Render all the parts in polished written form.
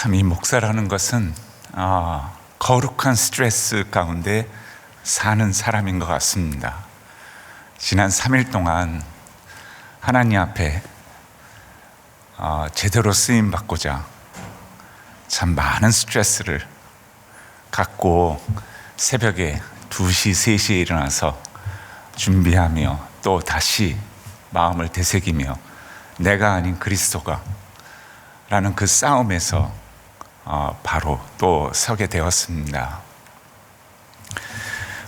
참 이 목사라는 것은 거룩한 스트레스 가운데 사는 사람인 것 같습니다. 지난 3일 동안 하나님 앞에 제대로 쓰임 받고자 참 많은 스트레스를 갖고 새벽에 2시, 3시에 일어나서 준비하며 또 다시 마음을 되새기며 내가 아닌 그리스도가 라는 그 싸움에서 바로 또 서게 되었습니다.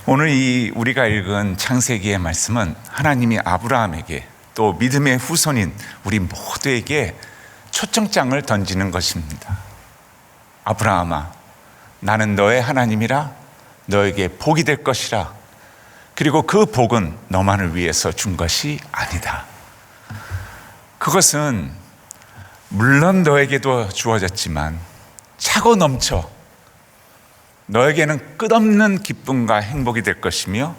오늘 우리가 읽은 창세기의 말씀은 하나님이 아브라함에게 또 믿음의 후손인 우리 모두에게 초청장을 던지는 것입니다. 아브라함아, 나는 너의 하나님이라, 너에게 복이 될 것이라. 그리고 그 복은 너만을 위해서 준 것이 아니다. 그것은 물론 너에게도 주어졌지만 차고 넘쳐 너에게는 끝없는 기쁨과 행복이 될 것이며,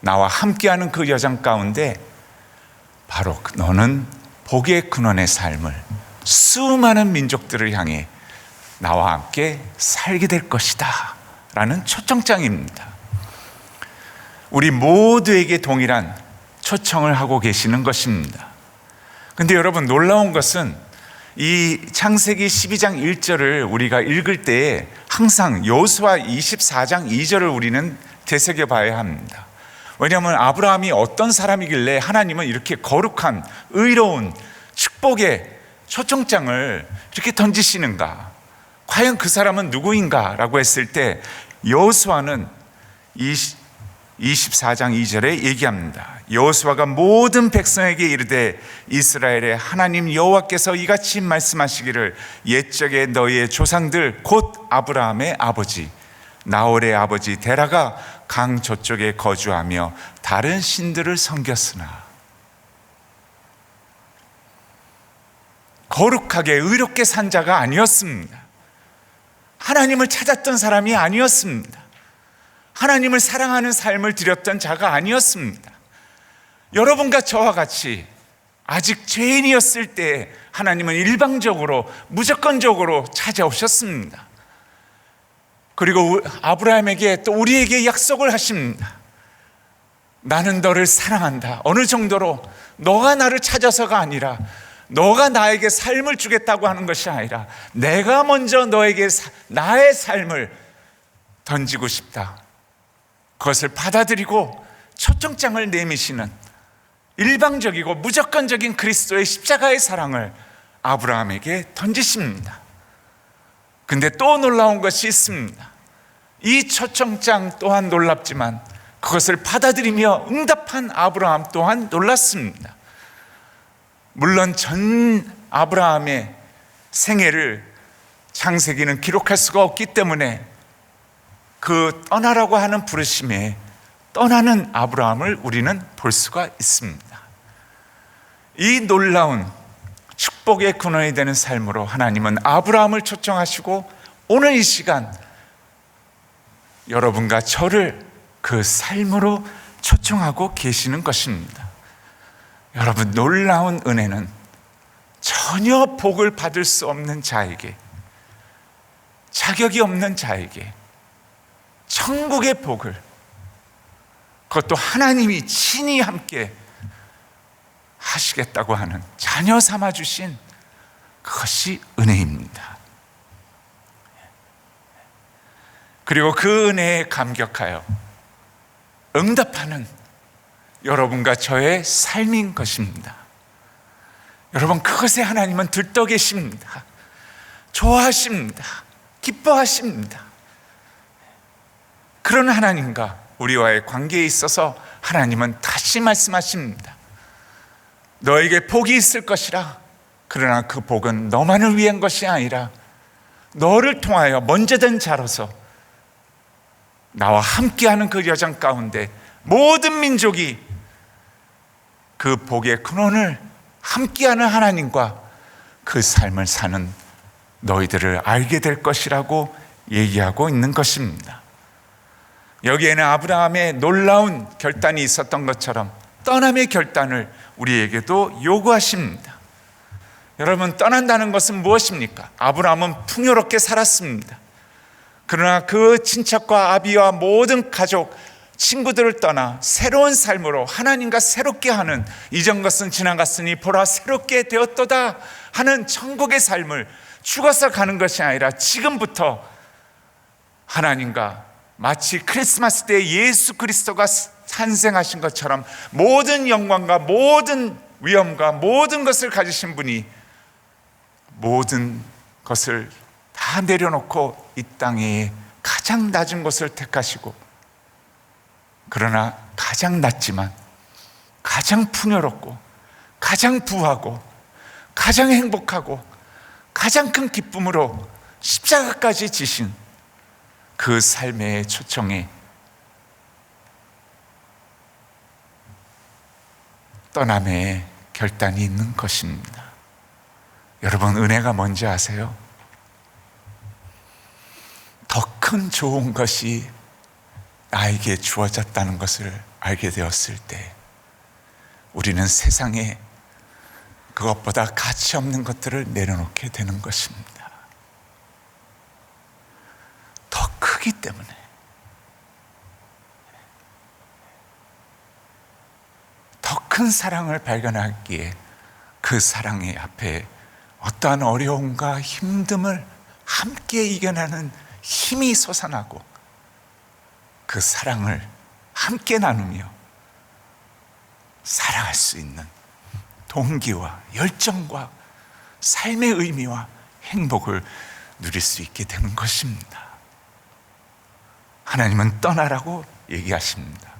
나와 함께하는 그 여정 가운데 바로 너는 복의 근원의 삶을 수많은 민족들을 향해 나와 함께 살게 될 것이다 라는 초청장입니다. 우리 모두에게 동일한 초청을 하고 계시는 것입니다. 근데 여러분, 놀라운 것은 이 창세기 12장 1절을 우리가 읽을 때에 항상 여호수아 24장 2절을 우리는 되새겨 봐야 합니다. 왜냐하면 아브라함이 어떤 사람이길래 하나님은 이렇게 거룩한 의로운 축복의 초청장을 이렇게 던지시는가, 과연 그 사람은 누구인가 라고 했을 때 여호수아는 24장 2절에 얘기합니다. 여호수아가 모든 백성에게 이르되 이스라엘의 하나님 여호와께서 이같이 말씀하시기를 옛적에 너희의 조상들 곧 아브라함의 아버지 나홀의 아버지 데라가 강 저쪽에 거주하며 다른 신들을 섬겼으나. 거룩하게 의롭게 산 자가 아니었습니다. 하나님을 찾았던 사람이 아니었습니다. 하나님을 사랑하는 삶을 드렸던 자가 아니었습니다. 여러분과 저와 같이 아직 죄인이었을 때 하나님은 일방적으로 무조건적으로 찾아오셨습니다. 그리고 아브라함에게 또 우리에게 약속을 하십니다. 나는 너를 사랑한다. 어느 정도로? 너가 나를 찾아서가 아니라, 너가 나에게 삶을 주겠다고 하는 것이 아니라 내가 먼저 너에게 나의 삶을 던지고 싶다. 그것을 받아들이고 초청장을 내미시는 일방적이고 무조건적인 그리스도의 십자가의 사랑을 아브라함에게 던지십니다. 근데 또 놀라운 것이 있습니다. 이 초청장 또한 놀랍지만 그것을 받아들이며 응답한 아브라함 또한 놀랐습니다. 물론 전 아브라함의 생애를 창세기는 기록할 수가 없기 때문에 그 떠나라고 하는 부르심에 떠나는 아브라함을 우리는 볼 수가 있습니다. 이 놀라운 축복의 근원이 되는 삶으로 하나님은 아브라함을 초청하시고 오늘 이 시간 여러분과 저를 그 삶으로 초청하고 계시는 것입니다. 여러분, 놀라운 은혜는 전혀 복을 받을 수 없는 자에게, 자격이 없는 자에게 천국의 복을, 그것도 하나님이 친히 함께 하시겠다고 하는 자녀 삼아 주신 그것이 은혜입니다. 그리고 그 은혜에 감격하여 응답하는 여러분과 저의 삶인 것입니다. 여러분, 그것에 하나님은 들떠 계십니다. 좋아하십니다. 기뻐하십니다. 그런 하나님과 우리와의 관계에 있어서 하나님은 다시 말씀하십니다. 너에게 복이 있을 것이라. 그러나 그 복은 너만을 위한 것이 아니라 너를 통하여 먼저 된 자로서 나와 함께하는 그 여정 가운데 모든 민족이 그 복의 근원을 함께하는 하나님과 그 삶을 사는 너희들을 알게 될 것이라고 얘기하고 있는 것입니다. 여기에는 아브라함의 놀라운 결단이 있었던 것처럼 떠남의 결단을 우리에게도 요구하십니다. 여러분, 떠난다는 것은 무엇입니까? 아브라함은 풍요롭게 살았습니다. 그러나 그 친척과 아비와 모든 가족, 친구들을 떠나 새로운 삶으로 하나님과 새롭게 하는, 이전 것은 지나갔으니 보라 새롭게 되었도다 하는 천국의 삶을 죽어서 가는 것이 아니라 지금부터 하나님과 마치 크리스마스 때 예수 그리스도가 탄생하신 것처럼 모든 영광과 모든 위엄과 모든 것을 가지신 분이 모든 것을 다 내려놓고 이 땅에 가장 낮은 곳을 택하시고, 그러나 가장 낮지만 가장 풍요롭고 가장 부하고 가장 행복하고 가장 큰 기쁨으로 십자가까지 지신 그 삶의 초청에 떠남의 결단이 있는 것입니다. 여러분, 은혜가 뭔지 아세요? 더 큰 좋은 것이 나에게 주어졌다는 것을 알게 되었을 때 우리는 세상에 그것보다 가치 없는 것들을 내려놓게 되는 것입니다. 더 크기 때문에. 더 큰 사랑을 발견하기에 그 사랑의 앞에 어떠한 어려움과 힘듦을 함께 이겨내는 힘이 솟아나고 그 사랑을 함께 나누며 살아갈 수 있는 동기와 열정과 삶의 의미와 행복을 누릴 수 있게 되는 것입니다. 하나님은 떠나라고 얘기하십니다.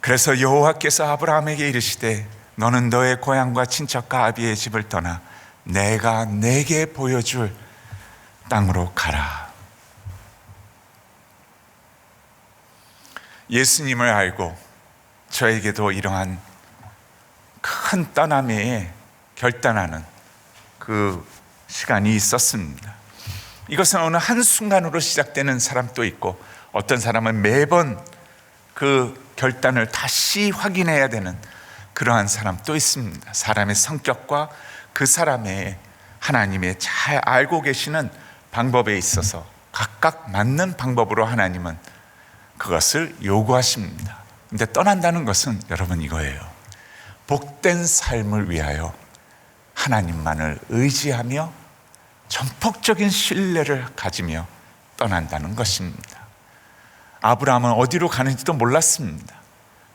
그래서 여호와께서 아브라함에게 이르시되 너는 너의 고향과 친척과 아비의 집을 떠나 내가 내게 보여줄 땅으로 가라. 예수님을 알고 저에게도 이러한 큰 떠남에 결단하는 그 시간이 있었습니다. 이것은 어느 한순간으로 시작되는 사람도 있고, 어떤 사람은 매번 그 결단을 다시 확인해야 되는 그러한 사람도 있습니다. 사람의 성격과 그 사람의 하나님의 잘 알고 계시는 방법에 있어서 각각 맞는 방법으로 하나님은 그것을 요구하십니다. 근데 떠난다는 것은 여러분 이거예요. 복된 삶을 위하여 하나님만을 의지하며 전폭적인 신뢰를 가지며 떠난다는 것입니다. 아브라함은 어디로 가는지도 몰랐습니다.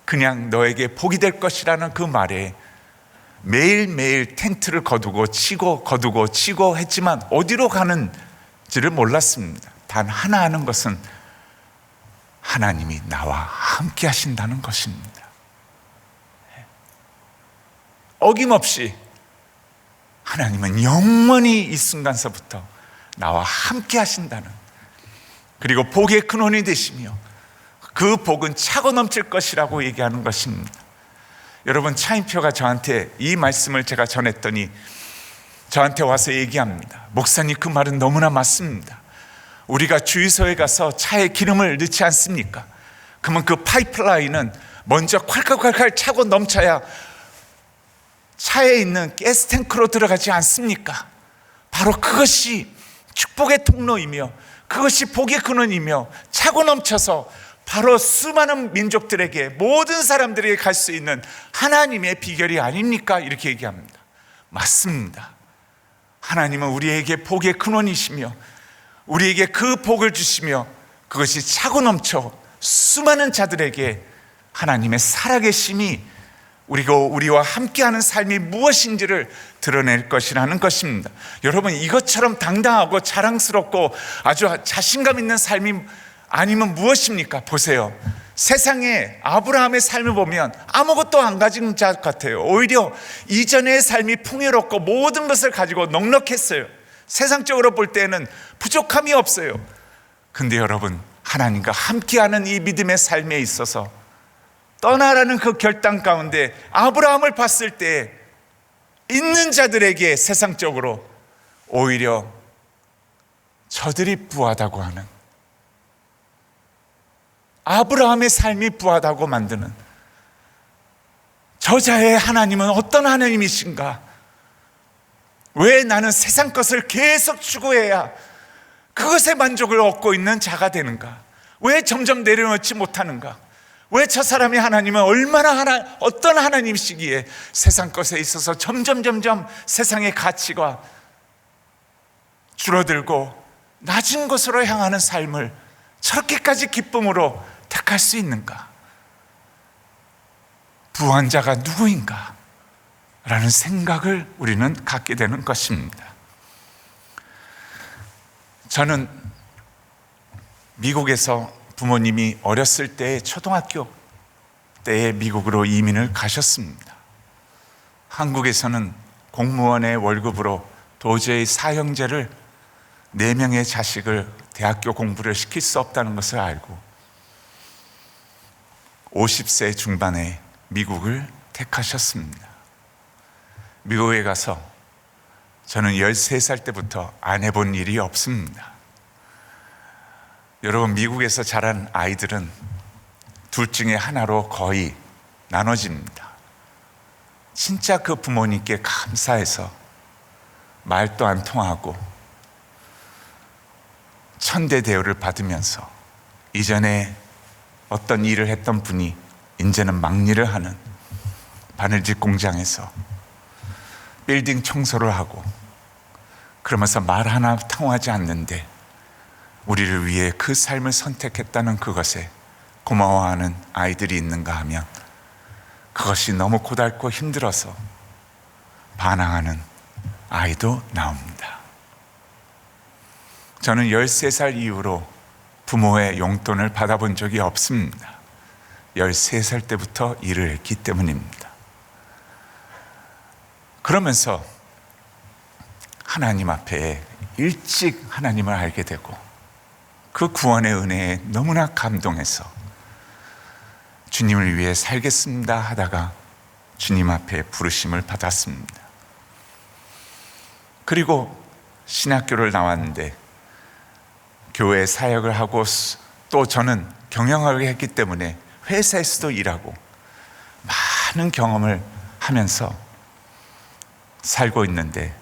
그냥 너에게 복이 될 것이라는 그 말에 매일매일 텐트를 거두고 치고 했지만 어디로 가는지를 몰랐습니다. 단 하나 아는 것은 하나님이 나와 함께 하신다는 것입니다. 어김없이 하나님은 영원히 이 순간서부터 나와 함께 하신다는, 그리고 복의 근원이 되시며 그 복은 차고 넘칠 것이라고 얘기하는 것입니다. 여러분, 차인표가 저한테 이 말씀을 제가 전했더니 저한테 와서 얘기합니다. 목사님, 그 말은 너무나 맞습니다. 우리가 주유소에 가서 차에 기름을 넣지 않습니까? 그러면 그 파이프라인은 먼저 콸콸콸콸 차고 넘쳐야 차에 있는 가스탱크로 들어가지 않습니까? 바로 그것이 축복의 통로이며 그것이 복의 근원이며 차고 넘쳐서 바로 수많은 민족들에게, 모든 사람들에게 갈 수 있는 하나님의 비결이 아닙니까? 이렇게 얘기합니다. 맞습니다. 하나님은 우리에게 복의 근원이시며 우리에게 그 복을 주시며 그것이 차고 넘쳐 수많은 자들에게 하나님의 살아계심이, 그리고 우리와 함께하는 삶이 무엇인지를 드러낼 것이라는 것입니다. 여러분, 이것처럼 당당하고 자랑스럽고 아주 자신감 있는 삶이 아니면 무엇입니까? 보세요. 세상에 아브라함의 삶을 보면 아무것도 안 가진 자 같아요. 오히려 이전의 삶이 풍요롭고 모든 것을 가지고 넉넉했어요. 세상적으로 볼 때는 부족함이 없어요. 근데 여러분, 하나님과 함께하는 이 믿음의 삶에 있어서 떠나라는 그 결단 가운데 아브라함을 봤을 때 있는 자들에게 세상적으로 오히려 저들이 부하다고 하는, 아브라함의 삶이 부하다고 만드는 저자의 하나님은 어떤 하나님이신가? 왜 나는 세상 것을 계속 추구해야 그것에 만족을 얻고 있는 자가 되는가? 왜 점점 내려놓지 못하는가? 왜 저 사람이 하나님은 어떤 하나님이시기에 세상 것에 있어서 점점 세상의 가치가 줄어들고 낮은 곳으로 향하는 삶을 저렇게까지 기쁨으로 택할 수 있는가? 부한 자가 누구인가? 라는 생각을 우리는 갖게 되는 것입니다. 저는 미국에서 부모님이 어렸을 때 초등학교 때에 미국으로 이민을 가셨습니다. 한국에서는 공무원의 월급으로 도저히 사형제를 4명의 자식을 대학교 공부를 시킬 수 없다는 것을 알고 50세 중반에 미국을 택하셨습니다. 미국에 가서 저는 13살 때부터 안 해본 일이 없습니다. 여러분, 미국에서 자란 아이들은 둘 중에 하나로 거의 나눠집니다. 진짜 그 부모님께 감사해서 말도 안 통하고 천대 대우를 받으면서 이전에 어떤 일을 했던 분이 이제는 막일을 하는 바느질 공장에서 빌딩 청소를 하고 그러면서 말 하나 통하지 않는데 우리를 위해 그 삶을 선택했다는 그것에 고마워하는 아이들이 있는가 하면 그것이 너무 고달고 힘들어서 반항하는 아이도 나옵니다. 저는 13살 이후로 부모의 용돈을 받아본 적이 없습니다. 13살 때부터 일을 했기 때문입니다. 그러면서 하나님 앞에 일찍 하나님을 알게 되고 그 구원의 은혜에 너무나 감동해서 주님을 위해 살겠습니다 하다가 주님 앞에 부르심을 받았습니다. 그리고 신학교를 나왔는데 교회 사역을 하고 또 저는 경영학을 했기 때문에 회사에서도 일하고 많은 경험을 하면서 살고 있는데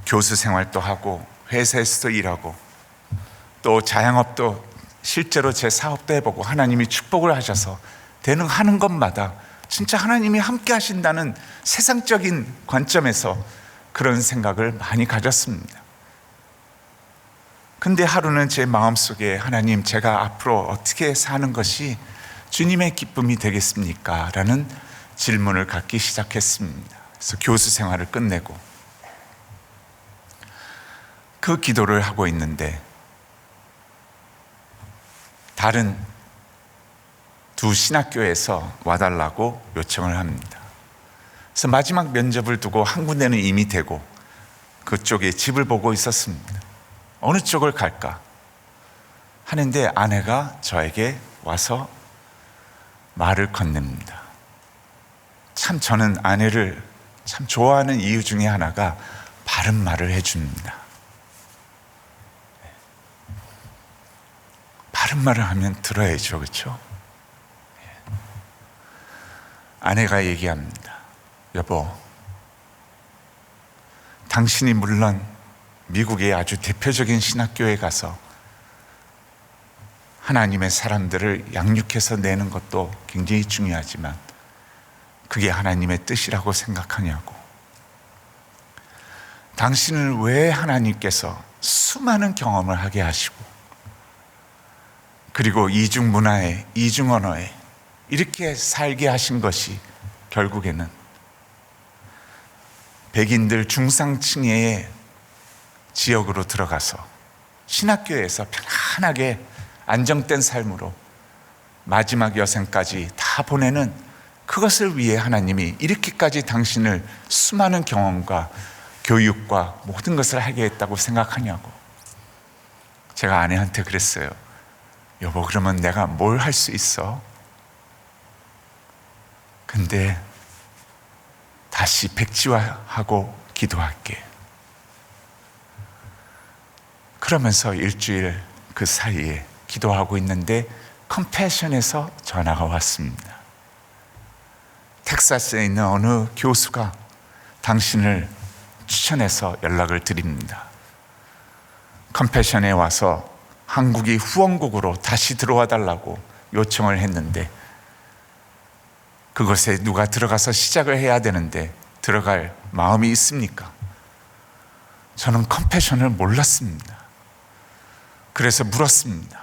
교수 생활도 하고 회사에서도 일하고 또 자영업도 실제로 제 사업도 해보고 하나님이 축복을 하셔서 하는 것마다 진짜 하나님이 함께 하신다는 세상적인 관점에서 그런 생각을 많이 가졌습니다. 근데 하루는 제 마음속에 하나님, 제가 앞으로 어떻게 사는 것이 주님의 기쁨이 되겠습니까? 라는 질문을 갖기 시작했습니다. 그래서 교수 생활을 끝내고 그 기도를 하고 있는데 다른 두 신학교에서 와달라고 요청을 합니다. 그래서 마지막 면접을 두고 한 군데는 이미 되고 그쪽에 집을 보고 있었습니다. 어느 쪽을 갈까 하는데 아내가 저에게 와서 말을 건넵니다. 참 저는 아내를 참 좋아하는 이유 중에 하나가 바른 말을 해줍니다. 바른 말을 하면 들어야죠, 그렇죠? 아내가 얘기합니다. 여보, 당신이 물론 미국의 아주 대표적인 신학교에 가서 하나님의 사람들을 양육해서 내는 것도 굉장히 중요하지만 그게 하나님의 뜻이라고 생각하냐고. 당신을 왜 하나님께서 수많은 경험을 하게 하시고 그리고 이중 문화에 이중 언어에 이렇게 살게 하신 것이 결국에는 백인들 중상층의 지역으로 들어가서 신학교에서 편안하게 안정된 삶으로 마지막 여생까지 다 보내는 그것을 위해 하나님이 이렇게까지 당신을 수많은 경험과 교육과 모든 것을 하게 했다고 생각하냐고. 제가 아내한테 그랬어요. 여보, 그러면 내가 뭘 할 수 있어? 근데 다시 백지화하고 기도할게. 그러면서 일주일 그 사이에 기도하고 있는데 컴패션에서 전화가 왔습니다. 텍사스에 있는 어느 교수가 당신을 추천해서 연락을 드립니다. 컴패션에 와서 한국이 후원국으로 다시 들어와 달라고 요청을 했는데, 그것에 누가 들어가서 시작을 해야 되는데 들어갈 마음이 있습니까? 저는 컴패션을 몰랐습니다. 그래서 물었습니다.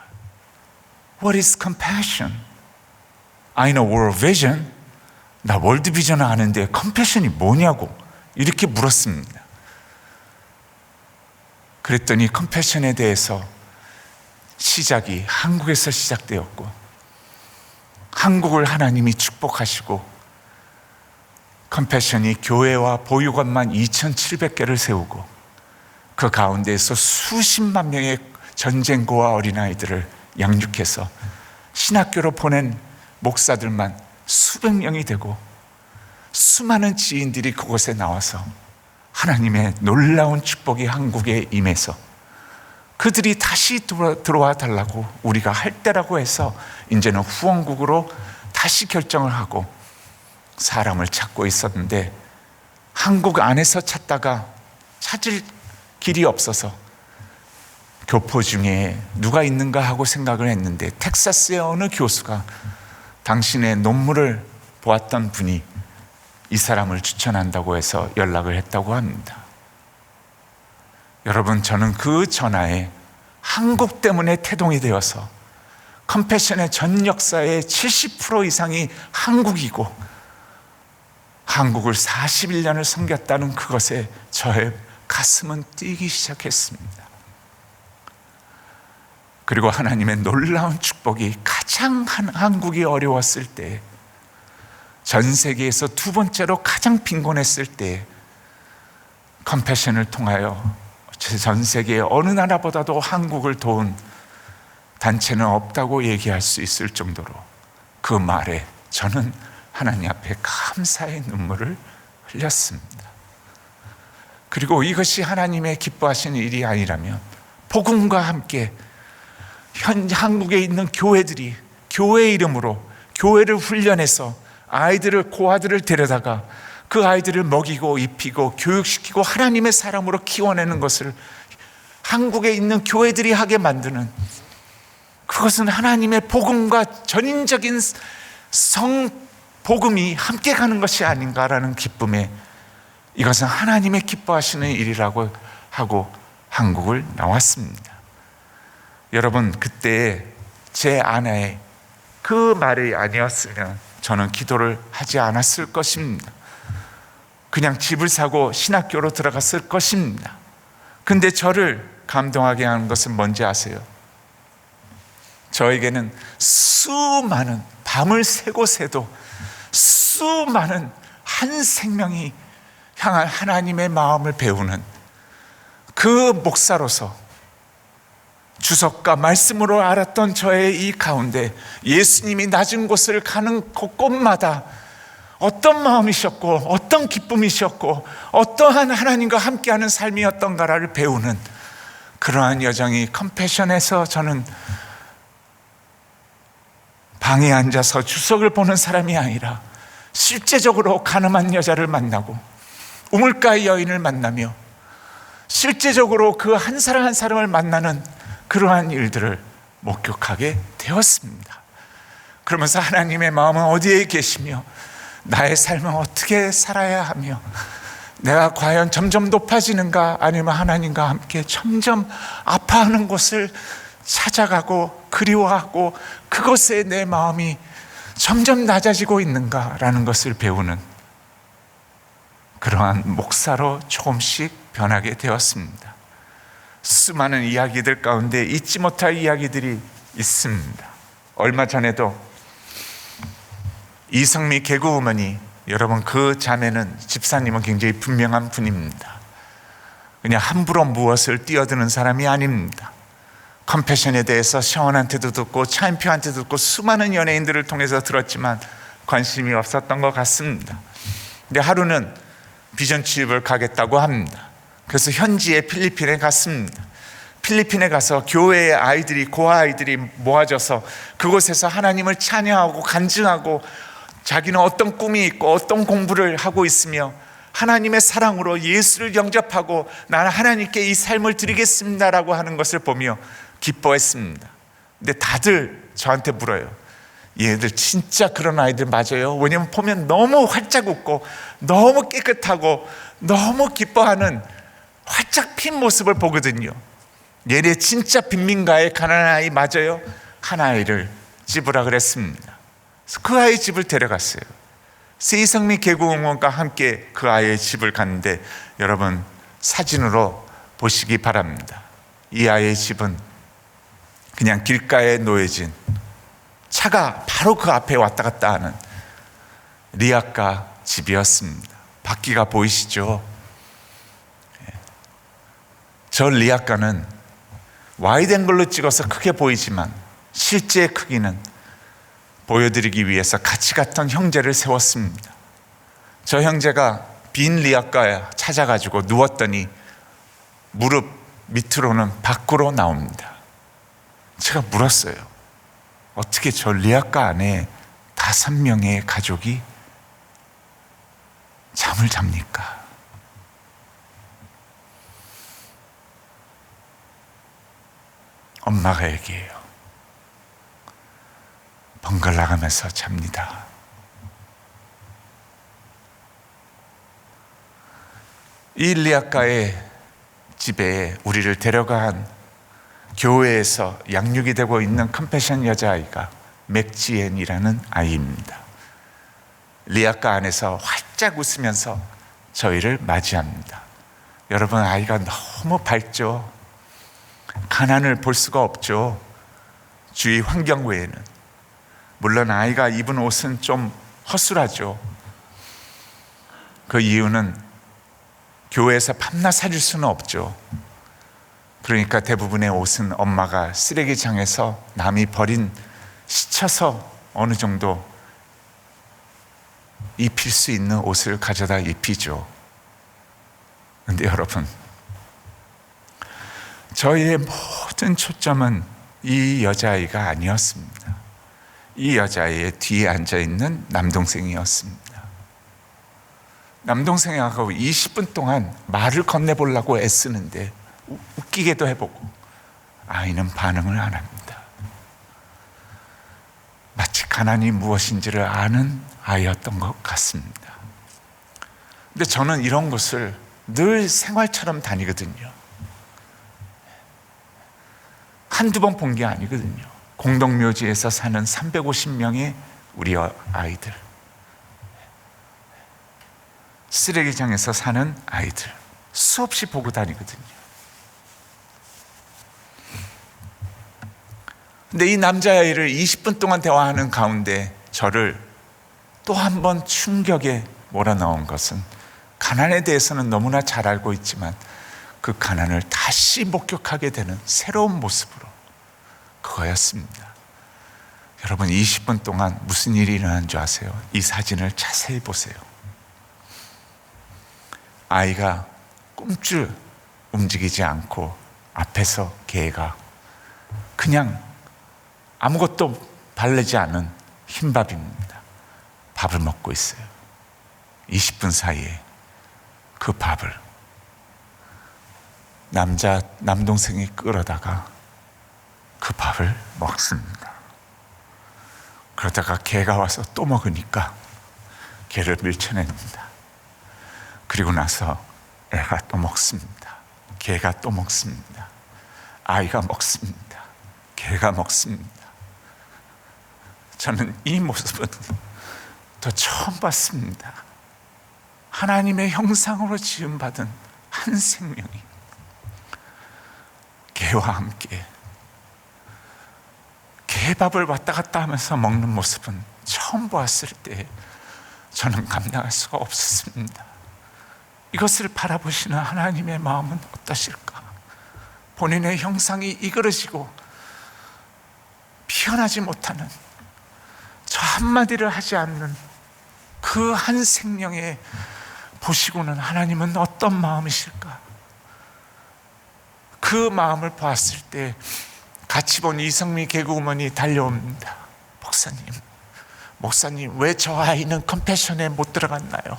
What is compassion? I know World Vision. 나 월드 비전을 아는데 컴패션이 뭐냐고 이렇게 물었습니다. 그랬더니 컴패션에 대해서 시작이 한국에서 시작되었고, 한국을 하나님이 축복하시고, 컴패션이 교회와 보육원만 2,700개를 세우고, 그 가운데에서 수십만 명의 전쟁고와 어린아이들을 양육해서 신학교로 보낸 목사들만 수백 명이 되고, 수많은 지인들이 그곳에 나와서 하나님의 놀라운 축복이 한국에 임해서 그들이 다시 들어와 달라고 우리가 할 때라고 해서 이제는 후원국으로 다시 결정을 하고 사람을 찾고 있었는데, 한국 안에서 찾다가 찾을 길이 없어서 교포 중에 누가 있는가 하고 생각을 했는데, 텍사스의 어느 교수가 당신의 논문을 보았던 분이 이 사람을 추천한다고 해서 연락을 했다고 합니다. 여러분, 저는 그 전화에 한국 때문에 태동이 되어서 컴패션의 전 역사의 70% 이상이 한국이고, 한국을 41년을 섬겼다는 그것에 저의 가슴은 뛰기 시작했습니다. 그리고 하나님의 놀라운 축복이 가장 한국이 어려웠을 때, 전 세계에서 두 번째로 가장 빈곤했을 때 컴패션을 통하여 전 세계의 어느 나라보다도 한국을 도운 단체는 없다고 얘기할 수 있을 정도로 그 말에 저는 하나님 앞에 감사의 눈물을 흘렸습니다. 그리고 이것이 하나님의 기뻐하시는 일이 아니라면 복음과 함께 한국에 있는 교회들이 교회 이름으로 교회를 훈련해서 고아들을 데려다가 그 아이들을 먹이고 입히고 교육시키고 하나님의 사람으로 키워내는 것을 한국에 있는 교회들이 하게 만드는, 그것은 하나님의 복음과 전인적인 성복음이 함께 가는 것이 아닌가라는 기쁨에, 이것은 하나님의 기뻐하시는 일이라고 하고 한국을 나왔습니다. 여러분, 그때 제 아내의 그 말이 아니었으면 저는 기도를 하지 않았을 것입니다. 그냥 집을 사고 신학교로 들어갔을 것입니다. 근데 저를 감동하게 하는 것은 뭔지 아세요? 저에게는 수많은, 밤을 새고 새도 수많은 한 생명이 향한 하나님의 마음을 배우는 그 목사로서 주석과 말씀으로 알았던 저의 이 가운데 예수님이 낮은 곳을 가는 곳곳마다 어떤 마음이셨고 어떤 기쁨이셨고 어떠한 하나님과 함께하는 삶이었던가를 배우는 그러한 여정이 컴패션에서, 저는 방에 앉아서 주석을 보는 사람이 아니라 실제적으로 가늠한 여자를 만나고 우물가의 여인을 만나며 실제적으로 그 한 사람 한 사람을 만나는 그러한 일들을 목격하게 되었습니다. 그러면서 하나님의 마음은 어디에 계시며 나의 삶은 어떻게 살아야 하며 내가 과연 점점 높아지는가, 아니면 하나님과 함께 점점 아파하는 곳을 찾아가고 그리워하고 그것에 내 마음이 점점 낮아지고 있는가라는 것을 배우는 그러한 목사로 조금씩 변하게 되었습니다. 수많은 이야기들 가운데 잊지 못할 이야기들이 있습니다. 얼마 전에도 이성미 개그우먼이, 여러분 그 자매는, 집사님은 굉장히 분명한 분입니다. 그냥 함부로 무엇을 뛰어드는 사람이 아닙니다. 컴패션에 대해서 셔원한테도 듣고 차인표한테도 듣고 수많은 연예인들을 통해서 들었지만 관심이 없었던 것 같습니다. 근데 하루는 비전 취입을 가겠다고 합니다. 그래서 현지의 필리핀에 갔습니다. 필리핀에 가서 교회의 아이들이, 고아 아이들이 모아져서 그곳에서 하나님을 찬양하고 간증하고 자기는 어떤 꿈이 있고 어떤 공부를 하고 있으며 하나님의 사랑으로 예수를 영접하고 나는 하나님께 이 삶을 드리겠습니다라고 하는 것을 보며 기뻐했습니다. 근데 다들 저한테 물어요. 얘들 진짜 그런 아이들 맞아요? 왜냐면 보면 너무 활짝 웃고 너무 깨끗하고 너무 기뻐하는 활짝 핀 모습을 보거든요. 얘네 진짜 빈민가의 가난한 아이 맞아요? 한 아이를 집으라 그랬습니다. 그래서 그 아이 집을 데려갔어요. 세이성미 개구공원과 함께 그 아이의 집을 갔는데 여러분 사진으로 보시기 바랍니다. 이 아이의 집은 그냥 길가에 놓여진 차가 바로 그 앞에 왔다 갔다 하는 리아카 집이었습니다. 바퀴가 보이시죠? 저 리아카는 와이드 앵글로 찍어서 크게 보이지만 실제 크기는 보여드리기 위해서 같이 갔던 형제를 세웠습니다. 저 형제가 빈 리아카에 찾아가지고 누웠더니 무릎 밑으로는 밖으로 나옵니다. 제가 물었어요. 어떻게 저 리아카 안에 5명의 가족이 잠을 잡니까? 엄마가 얘기해요. 번갈아 가면서 잡니다. 이 리아카의 집에 우리를 데려간 교회에서 양육이 되고 있는 컴패션 여자아이가 맥지엔이라는 아이입니다. 리아카 안에서 활짝 웃으면서 저희를 맞이합니다. 여러분, 아이가 너무 밝죠. 가난을 볼 수가 없죠. 주위 환경 외에는. 물론 아이가 입은 옷은 좀 허술하죠. 그 이유는 교회에서 밤낮 사줄 수는 없죠. 그러니까 대부분의 옷은 엄마가 쓰레기장에서 남이 버린 씻어서 어느 정도 입힐 수 있는 옷을 가져다 입히죠. 그런데 여러분, 저희의 모든 초점은 이 여자아이가 아니었습니다. 이 여자아이의 뒤에 앉아있는 남동생이었습니다. 남동생하고 20분 동안 말을 건네보려고 애쓰는데 웃기게도 해보고 아이는 반응을 안 합니다. 마치 가난이 무엇인지를 아는 아이였던 것 같습니다. 근데 저는 이런 곳을 늘 생활처럼 다니거든요. 한두 번 본 게 아니거든요. 공동묘지에서 사는 350명의 우리 아이들, 쓰레기장에서 사는 아이들 수없이 보고 다니거든요. 근데 이 남자아이를 20분 동안 대화하는 가운데 저를 또 한 번 충격에 몰아넣은 것은, 가난에 대해서는 너무나 잘 알고 있지만 그 가난을 다시 목격하게 되는 새로운 모습으로, 그거였습니다. 여러분, 20분 동안 무슨 일이 일어난 줄 아세요? 이 사진을 자세히 보세요. 아이가 꼼줄 움직이지 않고 앞에서 개가 그냥 아무것도 바르지 않은 흰밥입니다. 밥을 먹고 있어요. 20분 사이에 그 밥을 남동생이 끌어다가 그 밥을 먹습니다. 그러다가 개가 와서 또 먹으니까 개를 밀쳐냅니다. 그리고 나서 애가 또 먹습니다. 개가 또 먹습니다. 아이가 먹습니다. 개가 먹습니다. 저는 이 모습은 더 처음 봤습니다. 하나님의 형상으로 지음받은 한 생명이 개와 함께 개밥을 왔다 갔다 하면서 먹는 모습은 처음 보았을 때 저는 감당할 수가 없었습니다. 이것을 바라보시는 하나님의 마음은 어떠실까? 본인의 형상이 이그러지고 피어나지 못하는 저 한마디를 하지 않는 그 한 생명에 보시고는 하나님은 어떤 마음이실까? 그 마음을 보았을 때 같이 본 이성미 개그우먼이 달려옵니다. 목사님, 왜 저 아이는 컴패션에 못 들어갔나요?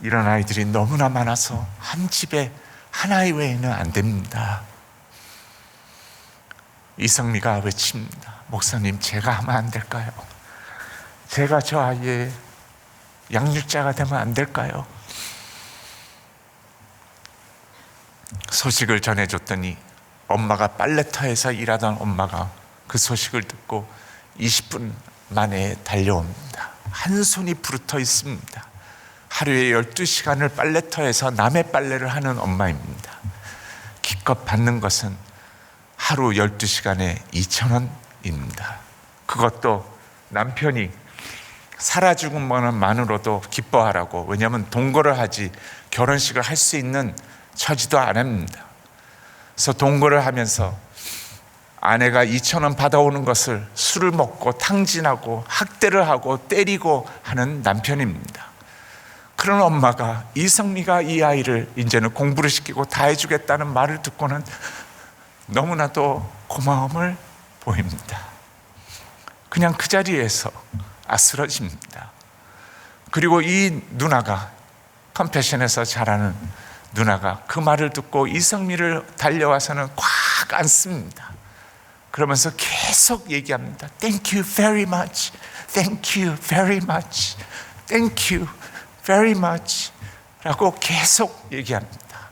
이런 아이들이 너무나 많아서 한 집에 하나의 외에는 안 됩니다. 이성미가 외칩니다. 목사님, 제가 하면 안 될까요? 제가 저 아이의 양육자가 되면 안 될까요? 소식을 전해줬더니 엄마가 빨래터에서 일하던 엄마가 그 소식을 듣고 20분 만에 달려옵니다. 한 손이 부르터 있습니다. 하루에 12시간을 빨래터에서 남의 빨래를 하는 엄마입니다. 기껏 받는 것은 하루 12시간에 2,000원입니다. 그것도 남편이 살아죽은 것만으로도 기뻐하라고, 왜냐하면 동거를 하지 결혼식을 할 수 있는 처지도 안 합니다. 그래서 동거를 하면서 아내가 2,000원 받아오는 것을 술을 먹고 탕진하고 학대를 하고 때리고 하는 남편입니다. 그런 엄마가, 이성미가 이 아이를 이제는 공부를 시키고 다 해주겠다는 말을 듣고는 너무나도 고마움을 보입니다. 그냥 그 자리에서 아스러집니다. 그리고 이 누나가, 컴패션에서 자라는 누나가 그 말을 듣고 이성미를 달려와서는 꽉 안습니다. 그러면서 계속 얘기합니다. Thank you very much. Thank you very much. Thank you very much. 라고 계속 얘기합니다.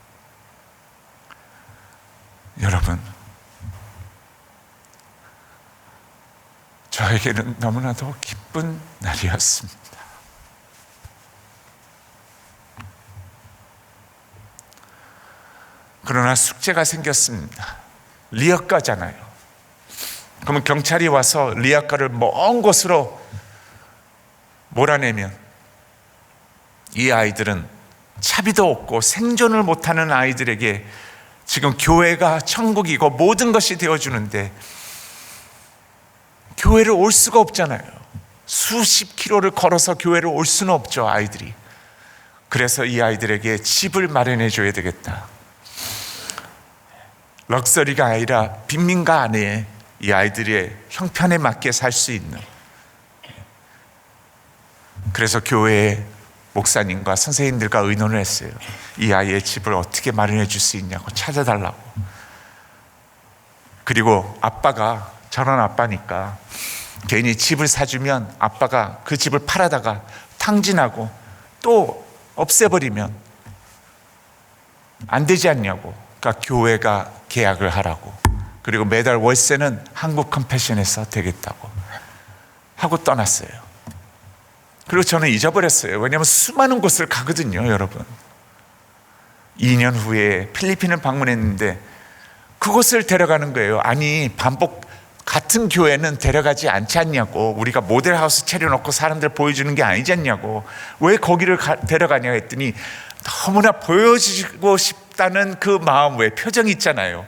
여러분, 저에게는 너무나도 기쁜 날이었습니다. 그러나 숙제가 생겼습니다. 리아카잖아요. 그러면 경찰이 와서 리아카를 먼 곳으로 몰아내면 이 아이들은 차비도 없고 생존을 못하는 아이들에게 지금 교회가 천국이고 모든 것이 되어주는데 교회를 올 수가 없잖아요. 수십 킬로를 걸어서 교회를 올 수는 없죠, 아이들이. 그래서 이 아이들에게 집을 마련해 줘야 되겠다. 럭셔리가 아니라 빈민가 안에 이 아이들의 형편에 맞게 살 수 있는. 그래서 교회의 목사님과 선생님들과 의논을 했어요. 이 아이의 집을 어떻게 마련해 줄 수 있냐고 찾아달라고. 그리고 아빠가, 저런 아빠니까 괜히 집을 사주면 아빠가 그 집을 팔아다가 탕진하고 또 없애버리면 안 되지 않냐고. 그러니까 교회가 계약을 하라고. 그리고 매달 월세는 한국 컴패션에서 되겠다고 하고 떠났어요. 그리고 저는 잊어버렸어요. 왜냐하면 수많은 곳을 가거든요, 여러분. 2년 후에 필리핀을 방문했는데 그곳을 데려가는 거예요. 아니, 반복 같은 교회는 데려가지 않지 않냐고. 우리가 모델하우스 차려놓고 사람들 보여주는 게 아니지 않냐고. 왜 거기를 데려가냐 했더니 너무나 보여주고 싶다는 그 마음, 왜 표정이 있잖아요.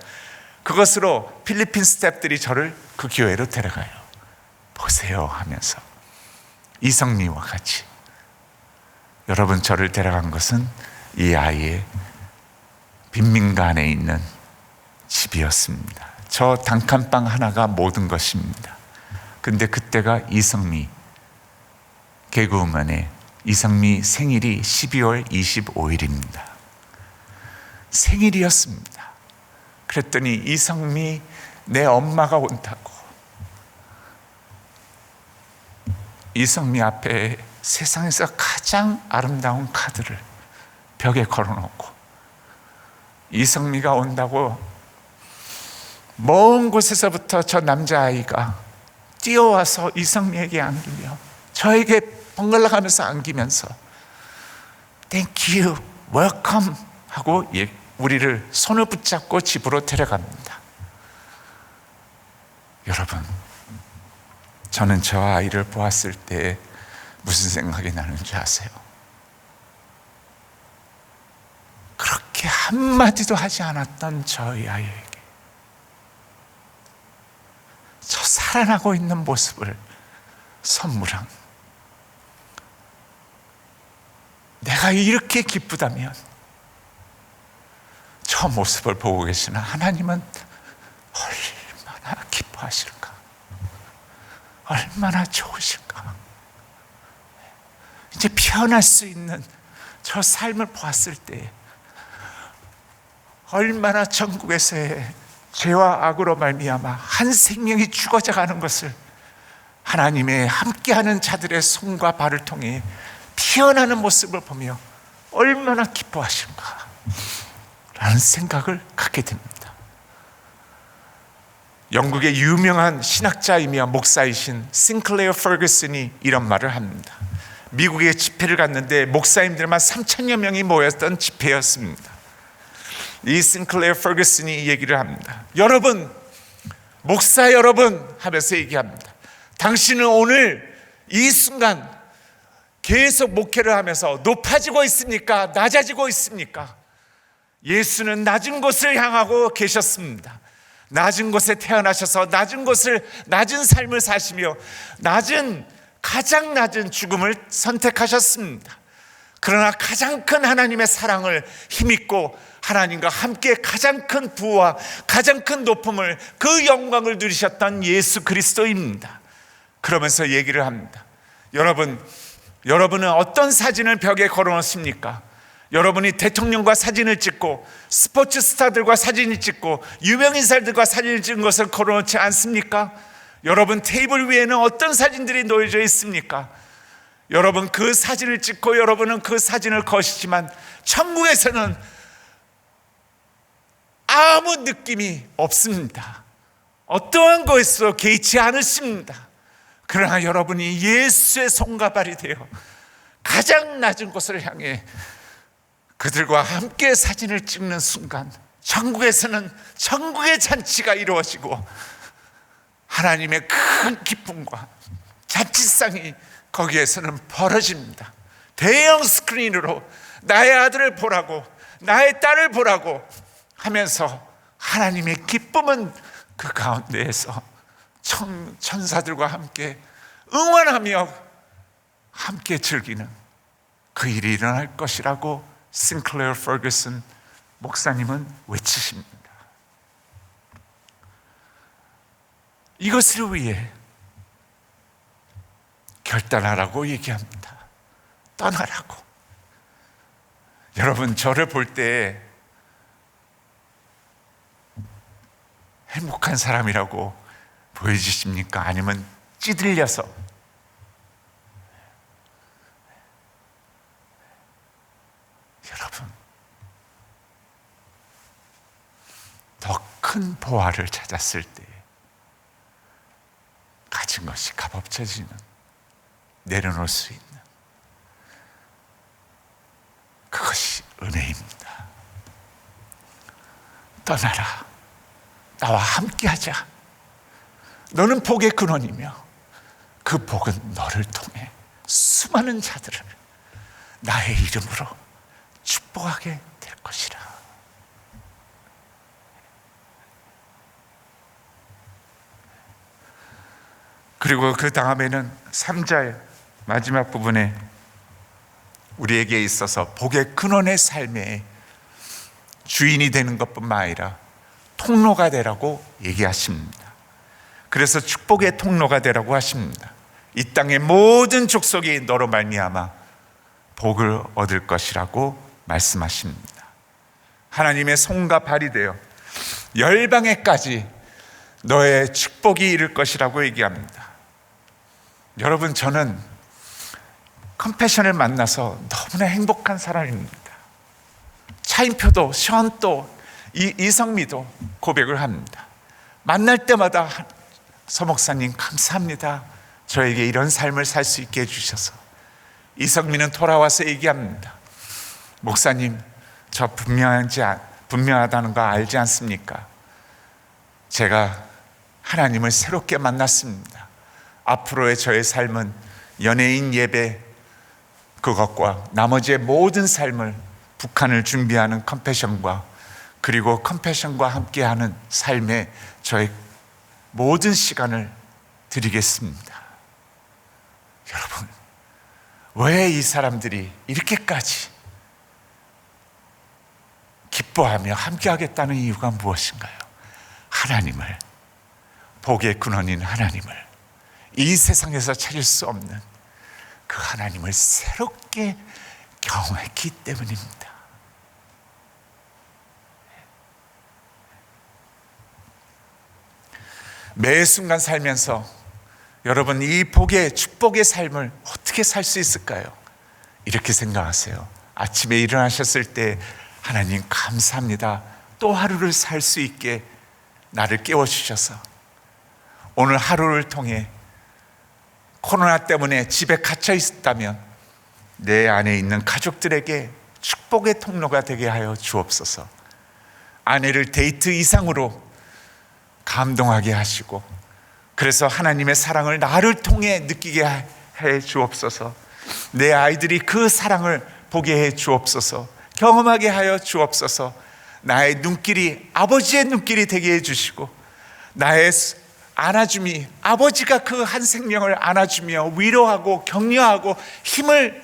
그것으로 필리핀 스태프들이 저를 그 교회로 데려가요. 보세요 하면서. 이성미와 같이. 여러분, 저를 데려간 것은 이 아이의 빈민가 안에 있는 집이었습니다. 저 단칸방 하나가 모든 것입니다. 근데 그때가 이성미, 개그우먼의 이성미 생일이 12월 25일입니다. 생일이었습니다. 그랬더니 이성미, 내 엄마가 온다고. 이성미 앞에 세상에서 가장 아름다운 카드를 벽에 걸어놓고 이성미가 온다고 먼 곳에서부터 저 남자아이가 뛰어와서 이성미에게 안기며 저에게 번갈아 가면서 안기면서 Thank you, welcome 하고 우리를 손을 붙잡고 집으로 데려갑니다. 여러분, 저는 저 아이를 보았을 때 무슨 생각이 나는 줄 아세요? 그렇게 한마디도 하지 않았던 저희 아이에게 저 살아나고 있는 모습을 선물한, 내가 이렇게 기쁘다면 저 모습을 보고 계시는 하나님은 얼마나 기뻐하실까, 얼마나 좋으실까. 이제 피어날 수 있는 저 삶을 보았을 때 얼마나 천국에서의 죄와 악으로 말미암아 한 생명이 죽어져 가는 것을 하나님의 함께하는 자들의 손과 발을 통해 피어나는 모습을 보며 얼마나 기뻐하신가 라는 생각을 갖게 됩니다. 영국의 유명한 신학자이며 목사이신 싱클레어 퍼거슨이 이런 말을 합니다. 미국에 집회를 갔는데 목사님들만 3,000여 명이 모였던 집회였습니다. 이 싱클레어 퍼거슨이 얘기를 합니다. 여러분, 목사 여러분 하면서 얘기합니다. 당신은 오늘 이 순간 계속 목회를 하면서 높아지고 있습니까? 낮아지고 있습니까? 예수는 낮은 곳을 향하고 계셨습니다. 낮은 곳에 태어나셔서 낮은 삶을 사시며 가장 낮은 죽음을 선택하셨습니다. 그러나 가장 큰 하나님의 사랑을 힘입고 하나님과 함께 가장 큰 부와 가장 큰 높음을, 그 영광을 누리셨던 예수 그리스도입니다. 그러면서 얘기를 합니다. 여러분은 어떤 사진을 벽에 걸어놓습니까? 여러분이 대통령과 사진을 찍고 스포츠 스타들과 사진을 찍고 유명인사들과 사진을 찍은 것을 걸어놓지 않습니까? 여러분 테이블 위에는 어떤 사진들이 놓여져 있습니까? 여러분 그 사진을 찍고 여러분은 그 사진을 거시지만 천국에서는 아무 느낌이 없습니다. 어떠한 것에서 개의치 않으십니다. 그러나 여러분이 예수의 손과 발이 되어 가장 낮은 곳을 향해 그들과 함께 사진을 찍는 순간 천국에서는 천국의 잔치가 이루어지고 하나님의 큰 기쁨과 잔치상이 거기에서는 벌어집니다. 대형 스크린으로 나의 아들을 보라고, 나의 딸을 보라고 하면서 하나님의 기쁨은 그 가운데에서 천사들과 함께 응원하며 함께 즐기는 그 일이 일어날 것이라고 싱클레어 퍼거슨 목사님은 외치십니다. 이것을 위해 결단하라고 얘기합니다. 떠나라고. 여러분, 저를 볼 때 행복한 사람이라고 보여지십니까? 아니면 찌들려서? 여러분, 더 큰 보화를 찾았을 때 가진 것이 값없어지는, 내려놓을 수 있는 그것이 은혜입니다. 떠나라. 나와 함께하자. 너는 복의 근원이며 그 복은 너를 통해 수많은 자들을 나의 이름으로 축복하게 될 것이라. 그리고 그 다음에는 3절 마지막 부분에 우리에게 있어서 복의 근원의 삶의 주인이 되는 것뿐만 아니라 통로가 되라고 얘기하십니다. 그래서 축복의 통로가 되라고 하십니다. 이 땅의 모든 족속이 너로 말미암아 복을 얻을 것이라고 말씀하십니다. 하나님의 손과 발이 되어 열방에까지 너의 축복이 이를 것이라고 얘기합니다. 여러분, 저는 컴패션을 만나서 너무나 행복한 사람입니다. 차인표도 션또 이성미도 고백을 합니다. 만날 때마다 서 목사님 감사합니다. 저에게 이런 삶을 살 수 있게 해주셔서. 이성미는 돌아와서 얘기합니다. 목사님, 저 분명하다는 거 알지 않습니까? 제가 하나님을 새롭게 만났습니다. 앞으로의 저의 삶은 연예인 예배 그것과 나머지의 모든 삶을 북한을 준비하는 컴패션과 그리고 컴패션과 함께하는 삶에 저의 모든 시간을 드리겠습니다. 여러분, 왜 이 사람들이 이렇게까지 기뻐하며 함께하겠다는 이유가 무엇인가요? 하나님을, 복의 근원인 하나님을, 이 세상에서 찾을 수 없는 그 하나님을 새롭게 경험했기 때문입니다. 매 순간 살면서 여러분 이 복의 축복의 삶을 어떻게 살 수 있을까요? 이렇게 생각하세요. 아침에 일어나셨을 때 하나님 감사합니다. 또 하루를 살 수 있게 나를 깨워주셔서 오늘 하루를 통해 코로나 때문에 집에 갇혀 있었다면 내 안에 있는 가족들에게 축복의 통로가 되게 하여 주옵소서. 아내를 데이트 이상으로 감동하게 하시고 그래서 하나님의 사랑을 나를 통해 느끼게 해 주옵소서. 내 아이들이 그 사랑을 보게 해 주옵소서. 경험하게 하여 주옵소서. 나의 눈길이 아버지의 눈길이 되게 해 주시고 나의 안아줌이 아버지가 그 한 생명을 안아주며 위로하고 격려하고 힘을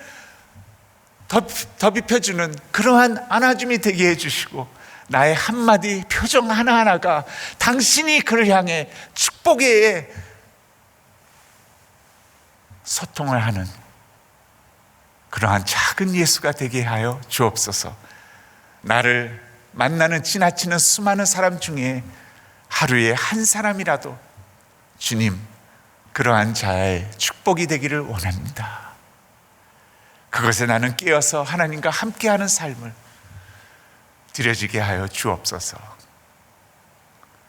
덧입혀주는 그러한 안아줌이 되게 해주시고 나의 한마디 표정 하나하나가 당신이 그를 향해 축복의 소통을 하는 그러한 작은 예수가 되게 하여 주옵소서. 나를 만나는 지나치는 수많은 사람 중에 하루에 한 사람이라도 주님 그러한 자의 축복이 되기를 원합니다. 그것에 나는 깨어서 하나님과 함께하는 삶을 드려지게 하여 주옵소서.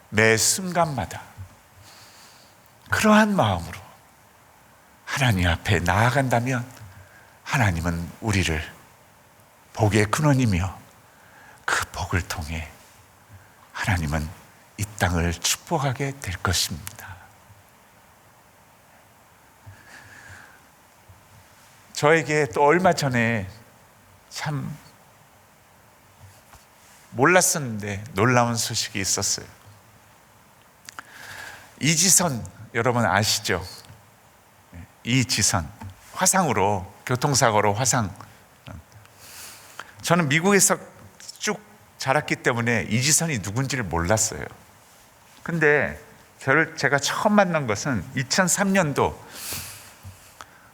매 순간마다 그러한 마음으로 하나님 앞에 나아간다면 하나님은 우리를 복의 근원이며 그 복을 통해 하나님은 이 땅을 축복하게 될 것입니다. 저에게 또 얼마 전에 참 몰랐었는데 놀라운 소식이 있었어요. 이지선 여러분 아시죠? 이지선 화상으로 교통사고로 화상. 저는 미국에서 쭉 자랐기 때문에 이지선이 누군지를 몰랐어요. 근데 제가 처음 만난 것은 2003년도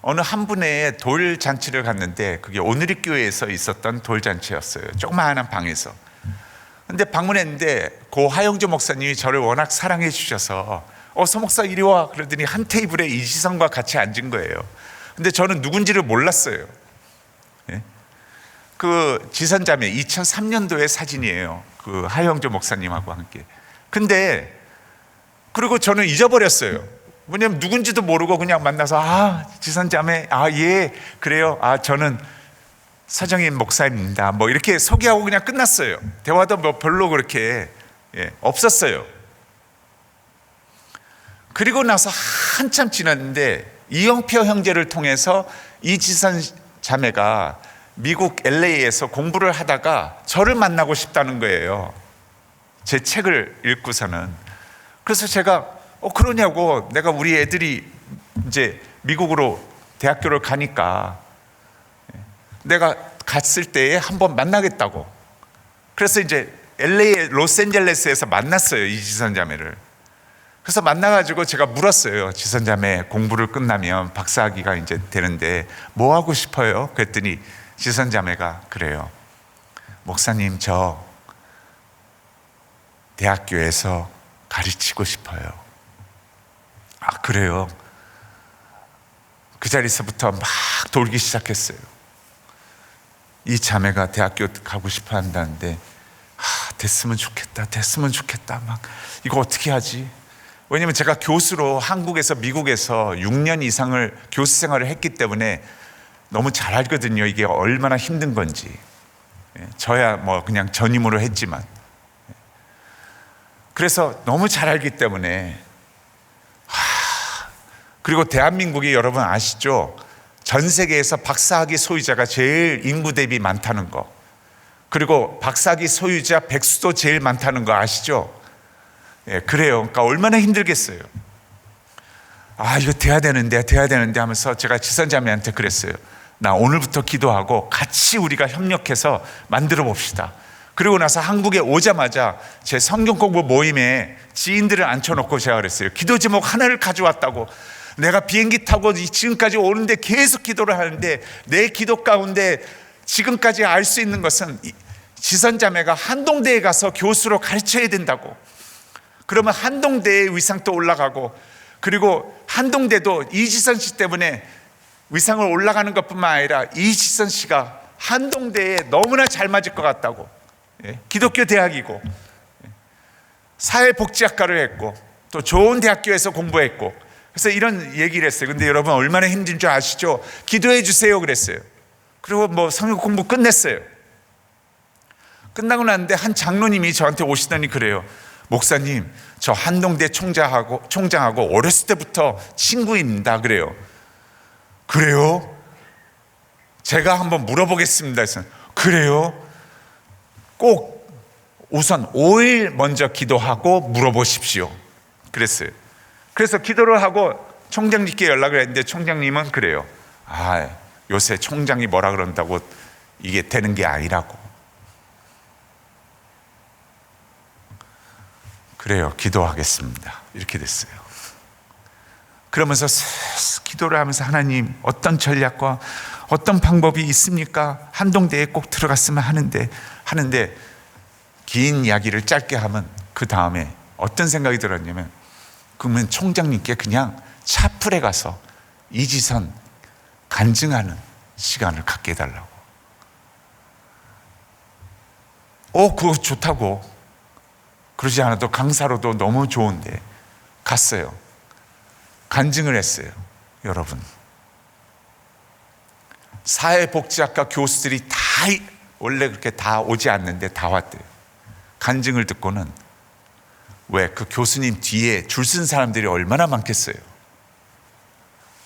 어느 한 분의 돌잔치를 갔는데 그게 오누리 교회에서 있었던 돌잔치였어요. 조그마한 방에서. 근데 방문했는데 고 하영조 목사님이 저를 워낙 사랑해 주셔서 서 목사 이리 와 그러더니 한 테이블에 이지선과 같이 앉은 거예요. 근데 저는 누군지를 몰랐어요. 그 지선자매 2003년도의 사진이에요. 그 하영조 목사님하고 함께. 근데 그리고 저는 잊어버렸어요. 왜냐면 누군지도 모르고 그냥 만나서 지선자매 예 그래요. 저는 서정인 목사입니다. 뭐 이렇게 소개하고 그냥 끝났어요. 대화도 뭐 별로 그렇게 없었어요. 그리고 나서 한참 지났는데 이영표 형제를 통해서 이지선 자매가 미국 LA에서 공부를 하다가 저를 만나고 싶다는 거예요. 제 책을 읽고서는. 그래서 제가 그러냐고, 내가 우리 애들이 이제 미국으로 대학교를 가니까 내가 갔을 때에 한번 만나겠다고. 그래서 이제 LA의 로스앤젤레스에서 만났어요, 이지선 자매를. 그래서 만나가지고 제가 물었어요. 지선 자매 공부를 끝나면 박사학위가 이제 되는데 뭐 하고 싶어요? 그랬더니 지선 자매가 그래요. 목사님 저 대학교에서 가르치고 싶어요. 그래요? 그 자리에서부터 막 돌기 시작했어요. 이 자매가 대학교 가고 싶어 한다는데 됐으면 좋겠다 막 이거 어떻게 하지? 왜냐면 제가 교수로 한국에서 미국에서 6년 이상을 교수 생활을 했기 때문에 너무 잘 알거든요. 이게 얼마나 힘든 건지. 저야 뭐 그냥 전임으로 했지만. 그래서 너무 잘 알기 때문에 그리고 대한민국이 여러분 아시죠? 전 세계에서 박사학위 소유자가 제일 인구 대비 많다는 거. 그리고 박사학위 소유자 백수도 제일 많다는 거 아시죠? 그래요. 그러니까 얼마나 힘들겠어요. 이거 돼야 되는데 하면서 제가 지선자매한테 그랬어요. 나 오늘부터 기도하고 같이 우리가 협력해서 만들어 봅시다. 그리고 나서 한국에 오자마자 제 성경 공부 모임에 지인들을 앉혀놓고 제가 그랬어요. 기도 제목 하나를 가져왔다고. 내가 비행기 타고 지금까지 오는데 계속 기도를 하는데 내 기도 가운데 지금까지 알 수 있는 것은 지선자매가 한동대에 가서 교수로 가르쳐야 된다고. 그러면 한동대의 위상도 올라가고, 그리고 한동대도 이지선 씨 때문에 위상을 올라가는 것뿐만 아니라 이지선 씨가 한동대에 너무나 잘 맞을 것 같다고. 기독교 대학이고 사회복지학과를 했고 또 좋은 대학교에서 공부했고, 그래서 이런 얘기를 했어요. 근데 여러분 얼마나 힘든 줄 아시죠? 기도해 주세요 그랬어요. 그리고 뭐 성역 공부 끝냈어요. 끝나고 났는데 한 장로님이 저한테 오시더니 그래요. 목사님, 저 한동대 총장하고 어렸을 때부터 친구입니다. 그래요. 제가 한번 물어보겠습니다. 그래서 그래요? 꼭 우선 5일 먼저 기도하고 물어보십시오. 그랬어요. 그래서 기도를 하고 총장님께 연락을 했는데 총장님은 그래요. 요새 총장이 뭐라 그런다고 이게 되는 게 아니라고. 그래요, 기도하겠습니다. 이렇게 됐어요. 그러면서 기도를 하면서 하나님, 어떤 전략과 어떤 방법이 있습니까? 한동대에 꼭 들어갔으면 하는데 긴 이야기를 짧게 하면 그 다음에 어떤 생각이 들었냐면, 그러면 총장님께 그냥 차풀에 가서 이지선 간증하는 시간을 갖게 해달라고. 그거 좋다고. 그러지 않아도 강사로도 너무 좋은데 갔어요. 간증을 했어요. 여러분, 사회복지학과 교수들이 다 원래 그렇게 다 오지 않는데 다 왔대요. 간증을 듣고는, 왜 그 교수님 뒤에 줄 쓴 사람들이 얼마나 많겠어요.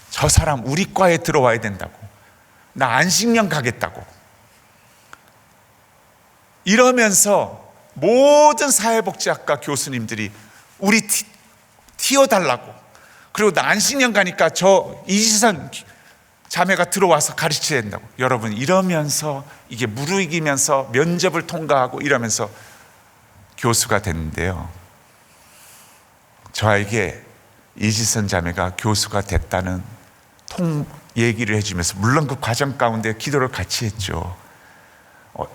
저 사람 우리 과에 들어와야 된다고, 나 안식년 가겠다고 이러면서 모든 사회복지학과 교수님들이 우리 튀어달라고, 그리고 나 안식년 가니까 저 이지선 자매가 들어와서 가르쳐야 된다고. 여러분, 이러면서 이게 무르익이면서 면접을 통과하고 이러면서 교수가 됐는데요, 저에게 이지선 자매가 교수가 됐다는 얘기를 해주면서, 물론 그 과정 가운데 기도를 같이 했죠.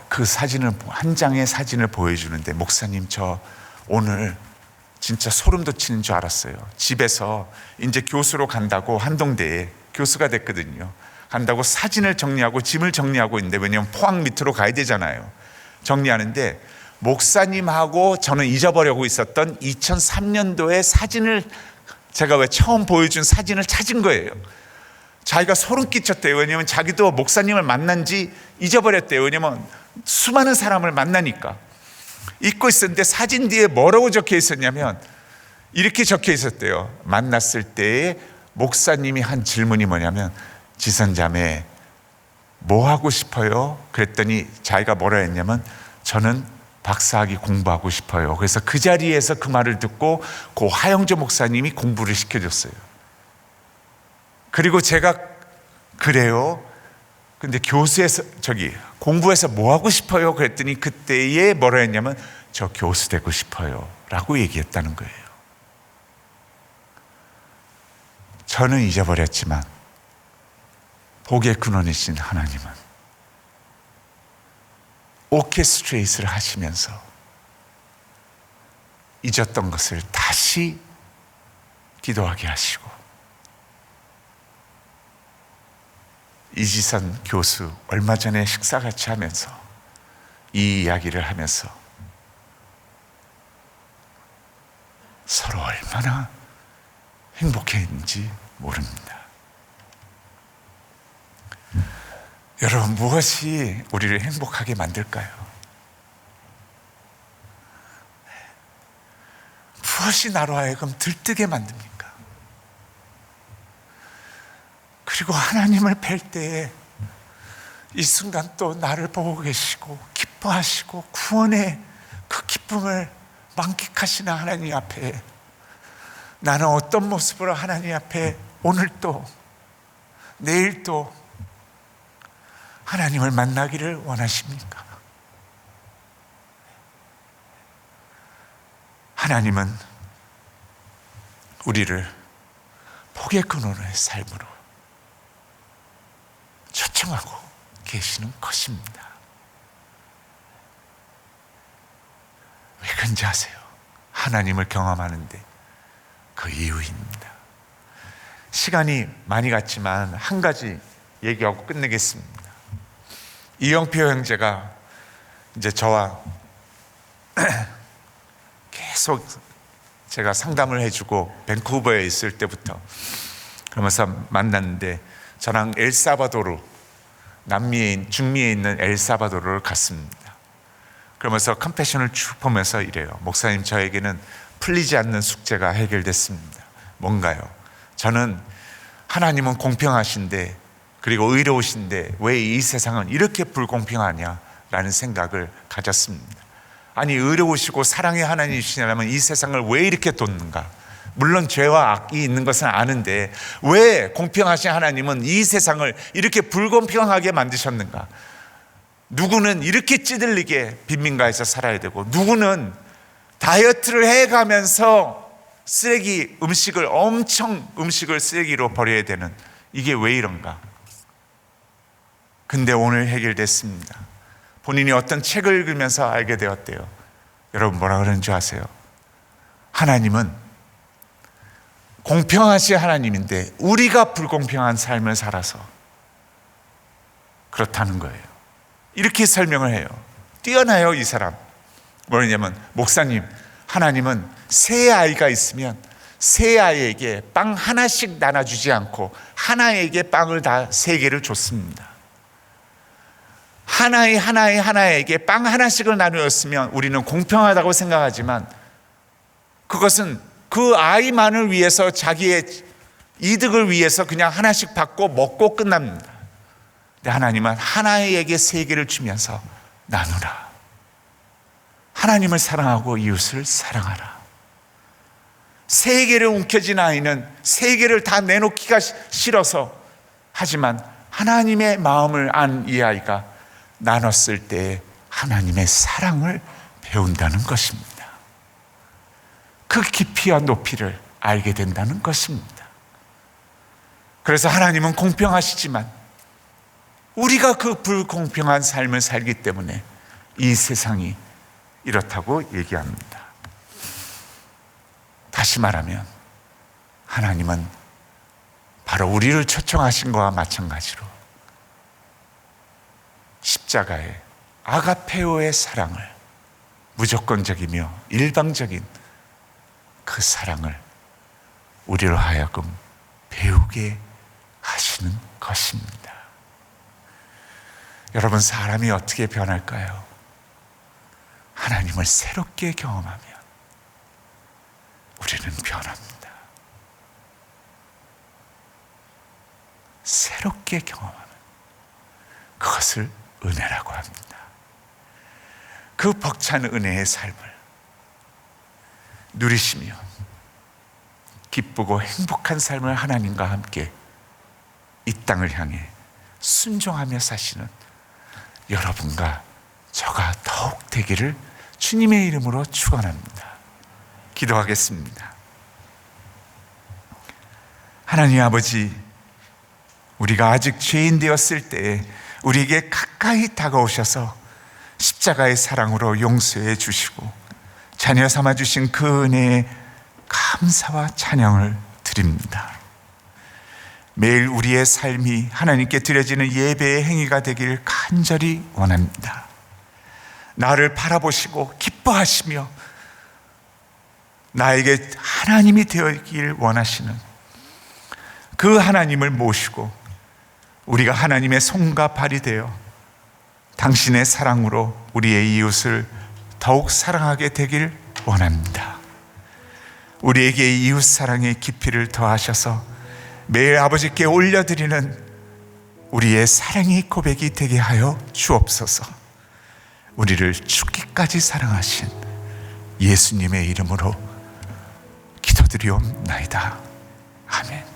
그 사진을, 한 장의 사진을 보여주는데, 목사님, 저 오늘 진짜 소름 돋치는 줄 알았어요. 집에서 이제 교수로 간다고, 한동대에 교수가 됐거든요. 간다고 사진을 정리하고 짐을 정리하고 있는데, 왜냐하면 포항 밑으로 가야 되잖아요. 정리하는데 목사님하고 저는 잊어버리고 있었던 2003년도의 사진을, 제가 왜 처음 보여준 사진을 찾은 거예요. 자기가 소름 끼쳤대요. 왜냐하면 자기도 목사님을 만난 지 잊어버렸대요. 왜냐하면 수많은 사람을 만나니까. 잊고 있었는데 사진 뒤에 뭐라고 적혀 있었냐면, 이렇게 적혀 있었대요. 만났을 때에 목사님이 한 질문이 뭐냐면, 지선자매 뭐 하고 싶어요? 그랬더니 자기가 뭐라 했냐면, 저는 박사학위 공부하고 싶어요. 그래서 그 자리에서 그 말을 듣고 고 하영조 목사님이 공부를 시켜줬어요. 그리고 제가 그래요? 근데 공부해서 뭐 하고 싶어요? 그랬더니 그때에 뭐라 했냐면, 저 교수 되고 싶어요 라고 얘기했다는 거예요. 저는 잊어버렸지만 복의 근원이신 하나님은 오케스트레이트를 하시면서 잊었던 것을 다시 기도하게 하시고, 이지선 교수 얼마 전에 식사 같이 하면서 이 이야기를 하면서 서로 얼마나 행복했는지 모릅니다. 여러분, 무엇이 우리를 행복하게 만들까요? 무엇이 나로 하여금 들뜨게 만듭니까? 그리고 하나님을 뵐 때에 이 순간 또 나를 보고 계시고 기뻐하시고 구원의 그 기쁨을 만끽하시는 하나님 앞에, 나는 어떤 모습으로 하나님 앞에 오늘 또 내일 또 하나님을 만나기를 원하십니까? 하나님은 우리를 복의 근원의 삶으로 초청하고 계시는 것입니다. 왜 그런지 아세요? 하나님을 경험하는데 그 이유입니다. 시간이 많이 갔지만 한 가지 얘기하고 끝내겠습니다. 이영표 형제가 이제 저와 계속 제가 상담을 해주고 밴쿠버에 있을 때부터 그러면서 만났는데, 저랑 엘사바도르, 중미에 있는 엘사바도르를 갔습니다. 그러면서 컴패션을 쭉 보면서 이래요. 목사님, 저에게는 풀리지 않는 숙제가 해결됐습니다. 뭔가요? 저는 하나님은 공평하신데 그리고 의로우신데 왜 이 세상은 이렇게 불공평하냐 라는 생각을 가졌습니다. 아니, 의로우시고 사랑의 하나님이시라면 이 세상을 왜 이렇게 돕는가? 물론 죄와 악이 있는 것은 아는데 왜 공평하신 하나님은 이 세상을 이렇게 불공평하게 만드셨는가? 누구는 이렇게 찌들리게 빈민가에서 살아야 되고, 누구는 다이어트를 해가면서 음식을 쓰레기로 버려야 되는, 이게 왜 이런가? 근데 오늘 해결됐습니다. 본인이 어떤 책을 읽으면서 알게 되었대요. 여러분, 뭐라 그러는 줄 아세요? 하나님은 공평하신 하나님인데 우리가 불공평한 삶을 살아서 그렇다는 거예요. 이렇게 설명을 해요. 뛰어나요, 이 사람. 뭐냐면, 목사님, 하나님은 세 아이가 있으면 세 아이에게 빵 하나씩 나눠주지 않고 하나에게 빵을 다 세 개를 줬습니다. 하나에게 빵 하나씩을 나누었으면 우리는 공평하다고 생각하지만, 그것은 그 아이만을 위해서, 자기의 이득을 위해서 그냥 하나씩 받고 먹고 끝납니다. 근데 하나님은 하나에게 세 개를 주면서 나누라. 하나님을 사랑하고 이웃을 사랑하라. 세 개를 움켜쥔 아이는 세 개를 다 내놓기가 싫어서, 하지만 하나님의 마음을 안 이 아이가 나눴을 때 하나님의 사랑을 배운다는 것입니다. 그 깊이와 높이를 알게 된다는 것입니다. 그래서 하나님은 공평하시지만 우리가 그 불공평한 삶을 살기 때문에 이 세상이 이렇다고 얘기합니다. 다시 말하면 하나님은 바로 우리를 초청하신 것과 마찬가지로 십자가의 아가페오의 사랑을, 무조건적이며 일방적인 그 사랑을 우리로 하여금 배우게 하시는 것입니다. 여러분, 사람이 어떻게 변할까요? 하나님을 새롭게 경험하면 우리는 변합니다. 새롭게 경험하면 그것을 은혜라고 합니다. 그 벅찬 은혜의 삶을 누리시며 기쁘고 행복한 삶을 하나님과 함께 이 땅을 향해 순종하며 사시는 여러분과 저가 더욱 되기를 주님의 이름으로 축원합니다. 기도하겠습니다. 하나님 아버지, 우리가 아직 죄인 되었을 때에 우리에게 가까이 다가오셔서 십자가의 사랑으로 용서해 주시고 자녀 삼아 주신 그 은혜에 감사와 찬양을 드립니다. 매일 우리의 삶이 하나님께 드려지는 예배의 행위가 되길 간절히 원합니다. 나를 바라보시고 기뻐하시며 나에게 하나님이 되어있길 원하시는 그 하나님을 모시고 우리가 하나님의 손과 발이 되어 당신의 사랑으로 우리의 이웃을 더욱 사랑하게 되길 원합니다. 우리에게 이웃 사랑의 깊이를 더하셔서 매일 아버지께 올려드리는 우리의 사랑의 고백이 되게 하여 주옵소서. 우리를 죽기까지 사랑하신 예수님의 이름으로 기도드리옵나이다. 아멘.